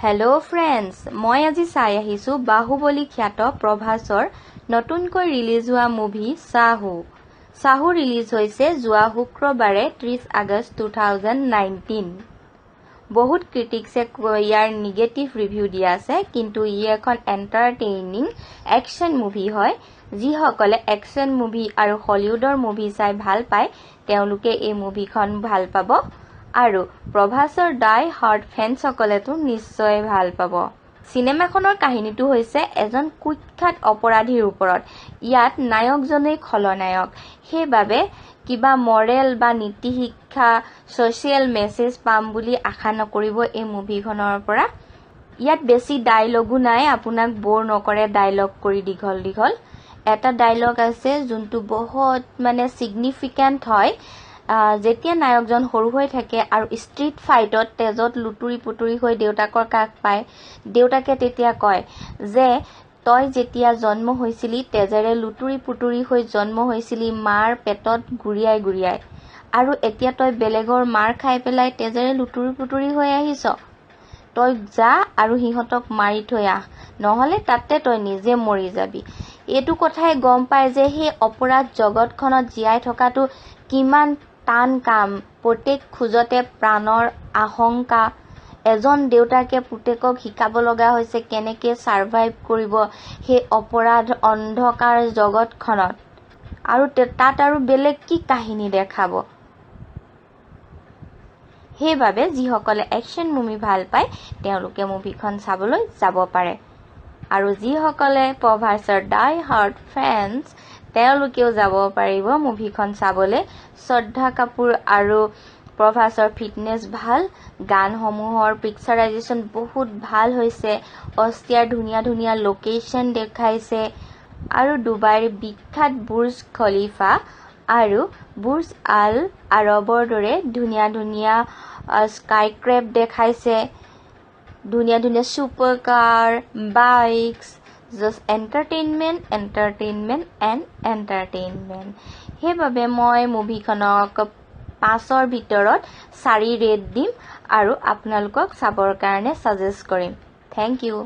Hello' friends, মই আজি চাই আহিছোঁ বাহুবলী খ্যাত প্ৰভাসৰ নতুনকৈ ৰিলিজ হোৱা মুভি চাহু। চাহু ৰিলিজ হৈছে যোৱা শুক্ৰবাৰে 30 আগষ্ট 2019। বহুত ক্ৰিটিক্সে ইয়াৰ নিগেটিভ ৰিভিউ দিয়া আছে, কিন্তু ই এখন এণ্টাৰটেইনিং একশ্যন মুভি হয়। যিসকলে একশ্যন মুভি আৰু হলিউডৰ মুভি চাই ভাল পায় তেওঁলোকে এই মুভিখন ভাল পাব, আৰু প্ৰভাসৰ ডাই হাৰ্ড ফেন্সসকলেতো নিশ্চয় ভাল পাব। চিনেমাখনৰ কাহিনীটো হৈছে এজন কুখ্যাত অপৰাধীৰ ওপৰত। ইয়াত নায়কজনেই খলনায়ক, সেইবাবে কিবা মৰেল বা নীতি শিক্ষা ছ'চিয়েল মেছেজ পাম বুলি আশা নকৰিব এই মুভিখনৰ পৰা। ইয়াত বেছি ডায়লগো নাই, আপোনাক বৰ নকৰে ডায়লগ কৰি দীঘল দীঘল। এটা ডায়লগ আছে যোনটো বহুত ছিগনিফিকেণ্ট হয়। যেতিয়া নায়কজন সৰু হৈ থাকে আৰু ষ্ট্ৰীট ফাইটত তেজত লুতুৰি পুতুৰি হৈ দেউতাকৰ কাষ পায়, দেউতাকে তেতিয়া কয় যে তই যেতিয়া জন্ম হৈছিলি তেজেৰে লুতুৰি পুতুৰি হৈ জন্ম হৈছিলি মাৰ পেটত গুৰিয়াই গুৰিয়াই, আৰু এতিয়া তই বেলেগৰ মাৰ খাই পেলাই তেজেৰে লুতুৰি পুতুৰি হৈ আহিছ। তই যা আৰু সিহঁতক মাৰি থৈ আহ, নহ'লে তাতে তই নিজে মৰি যাবি। এইটো কথাই গম পায় যে সেই অপৰাধ জগতখনত জীয়াই থকাটো কিমান টান কাম। প্ৰত্যেক খোজতে প্ৰাণৰ আশংকা। এজন দেউতাকে পুতেকক শিকাব লগা হৈছে কেনেকৈ ছাৰ্ভাইভ কৰিব সেই অপৰাধ অন্ধকাৰ জগতখনত, আৰু তাত আৰু বেলেগ কি কাহিনী দেখাব। সেইবাবে যিসকলে একশ্যন মুভি ভাল পায় তেওঁলোকে মুভিখন চাবলৈ যাব পাৰে, আৰু যিসকলে প্ৰভাসৰ ডাই হাৰ্ড ফেন্স তেওঁলোকেও যাব পাৰিব মুভিখন চাবলৈ। শ্ৰদ্ধা কাপুৰ আৰু প্ৰভাসৰ ফিটনেছ ভাল, গানসমূহৰ পিকচাৰাইজেশ্যন বহুত ভাল হৈছে, অষ্ট্ৰিয়াৰ ধুনীয়া ধুনীয়া লোকেশ্যন দেখাইছে, আৰু ডুবাইৰ বিখ্যাত বুৰ্জ খলিফা আৰু বুৰ্জ আল আৰবৰ দৰে ধুনীয়া ধুনীয়া স্কাইক্ৰেপ দেখাইছে, ধুনীয়া ধুনীয়া super car, bikes, just entertainment entertainment and entertainment. সেইবাবে মই মুভিখনক 5ৰ ভিতৰত 4 ৰেট দিম আৰু আপোনালোকক চাবৰ কাৰণে ছাজেষ্ট কৰিম। Thank U.